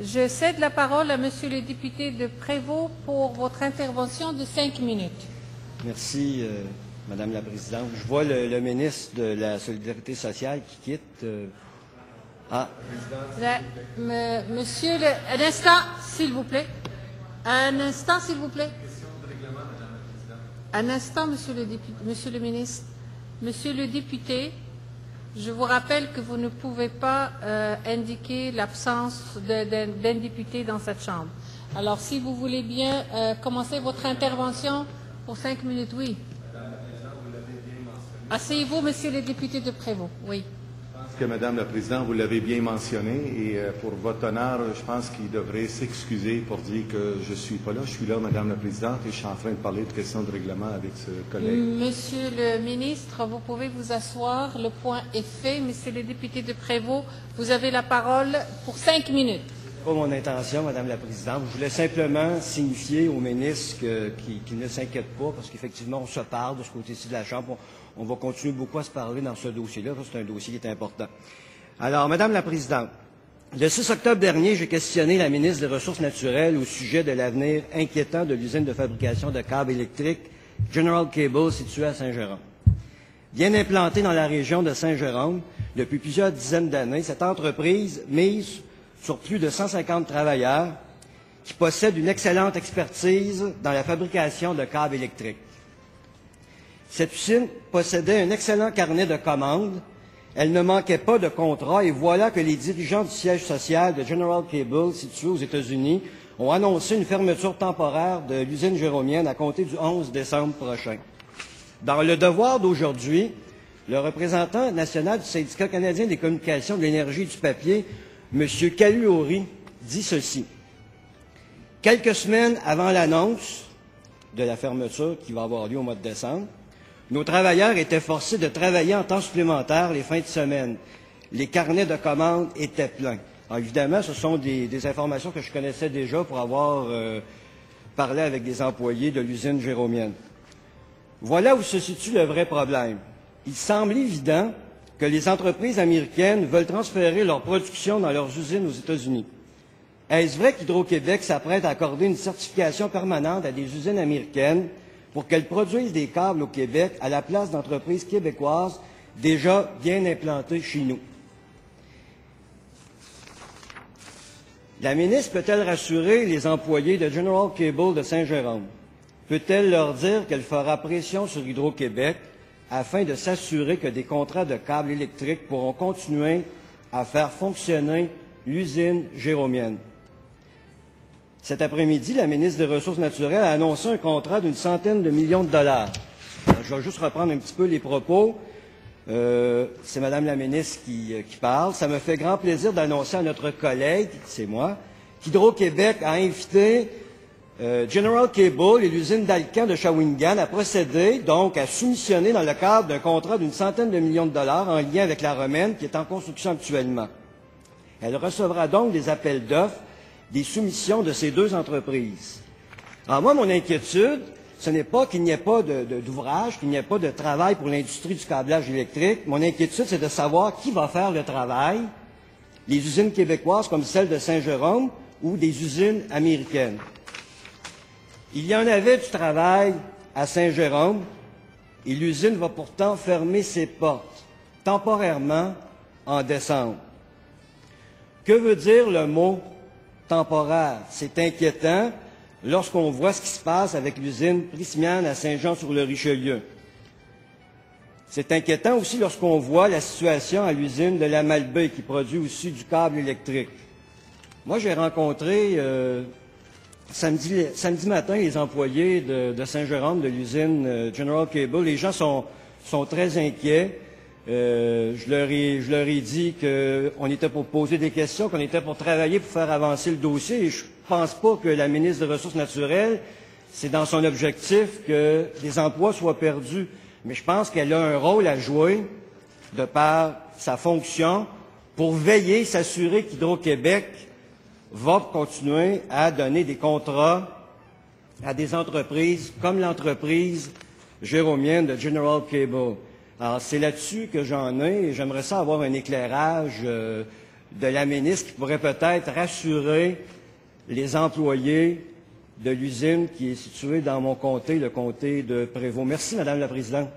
Je cède la parole à Monsieur le député de Prévost pour votre intervention de 5 minutes. Merci, Madame la Présidente. Je vois le ministre de la Solidarité sociale qui quitte. Monsieur un instant, s'il vous plaît. Un instant, s'il vous plaît. Un instant, Monsieur le ministre. Monsieur le député, je vous rappelle que vous ne pouvez pas indiquer l'absence d'un député dans cette Chambre. Alors, si vous voulez bien commencer votre intervention pour 5 minutes, oui. Asseyez-vous, Monsieur le député de Prévost. Oui. Je pense que, Madame la Présidente, vous l'avez bien mentionné et pour votre honneur, je pense qu'il devrait s'excuser pour dire que je ne suis pas là. Je suis là, Madame la Présidente, et je suis en train de parler de questions de règlement avec ce collègue. Monsieur le ministre, vous pouvez vous asseoir. Le point est fait. Monsieur le député de Prévost, vous avez la parole pour 5 minutes. Pas mon intention, Madame la Présidente. Je voulais simplement signifier au ministre qu'il ne s'inquiète pas, parce qu'effectivement, on se parle de ce côté-ci de la Chambre. On va continuer beaucoup à se parler dans ce dossier-là, parce que c'est un dossier qui est important. Alors, Madame la Présidente, le 6 octobre dernier, j'ai questionné la ministre des Ressources naturelles au sujet de l'avenir inquiétant de l'usine de fabrication de câbles électriques General Cable située à Saint-Jérôme. Bien implantée dans la région de Saint-Jérôme, depuis plusieurs dizaines d'années, cette entreprise mise sur plus de 150 travailleurs qui possèdent une excellente expertise dans la fabrication de câbles électriques. Cette usine possédait un excellent carnet de commandes. Elle ne manquait pas de contrats et voilà que les dirigeants du siège social de General Cable, situé aux États-Unis, ont annoncé une fermeture temporaire de l'usine jéromienne à compter du 11 décembre prochain. Dans le devoir d'aujourd'hui, le représentant national du syndicat canadien des communications, de l'énergie et du papier, M. Kaluori, dit ceci. Quelques semaines avant l'annonce de la fermeture qui va avoir lieu au mois de décembre, nos travailleurs étaient forcés de travailler en temps supplémentaire les fins de semaine. Les carnets de commandes étaient pleins. Alors, évidemment, ce sont des informations que je connaissais déjà pour avoir parlé avec des employés de l'usine jéromienne. Voilà où se situe le vrai problème. Il semble évident que les entreprises américaines veulent transférer leur production dans leurs usines aux États-Unis. Est-ce vrai qu'Hydro-Québec s'apprête à accorder une certification permanente à des usines américaines pour qu'elles produisent des câbles au Québec à la place d'entreprises québécoises déjà bien implantées chez nous? La ministre peut-elle rassurer les employés de General Cable de Saint-Jérôme? Peut-elle leur dire qu'elle fera pression sur Hydro-Québec afin de s'assurer que des contrats de câbles électriques pourront continuer à faire fonctionner l'usine jéromienne? Cet après-midi, la ministre des Ressources naturelles a annoncé un contrat d'une centaine de millions de dollars. Alors, je vais juste reprendre un petit peu les propos. C'est Madame la ministre qui parle. Ça me fait grand plaisir d'annoncer à notre collègue, c'est moi, qu'Hydro-Québec a invité General Cable et l'usine d'Alcan de Shawinigan à procéder, donc, à soumissionner dans le cadre d'un contrat d'une centaine de millions de dollars en lien avec la Romaine qui est en construction actuellement. Elle recevra donc des appels d'offres, des soumissions de ces deux entreprises. Alors moi, mon inquiétude, ce n'est pas qu'il n'y ait pas d'ouvrage, qu'il n'y ait pas de travail pour l'industrie du câblage électrique. Mon inquiétude, c'est de savoir qui va faire le travail, les usines québécoises comme celle de Saint-Jérôme ou des usines américaines. Il y en avait du travail à Saint-Jérôme et l'usine va pourtant fermer ses portes temporairement en décembre. Que veut dire le mot temporaire? C'est inquiétant lorsqu'on voit ce qui se passe avec l'usine Prysmian à Saint-Jean-sur-le-Richelieu. C'est inquiétant aussi lorsqu'on voit la situation à l'usine de la Malbaie qui produit aussi du câble électrique. Moi, j'ai rencontré samedi matin les employés de Saint-Jérôme, de l'usine General Cable. Les gens sont très inquiets. Je leur ai dit qu'on était pour poser des questions, qu'on était pour travailler, pour faire avancer le dossier. Et je pense pas que la ministre des Ressources naturelles, c'est dans son objectif que des emplois soient perdus. Mais je pense qu'elle a un rôle à jouer de par sa fonction pour veiller, s'assurer qu'Hydro-Québec va continuer à donner des contrats à des entreprises comme l'entreprise jéromienne de General Cable. Alors, c'est là-dessus que j'en ai et j'aimerais ça avoir un éclairage de la ministre qui pourrait peut-être rassurer les employés de l'usine qui est située dans mon comté, le comté de Prévost. Merci, Madame la Présidente.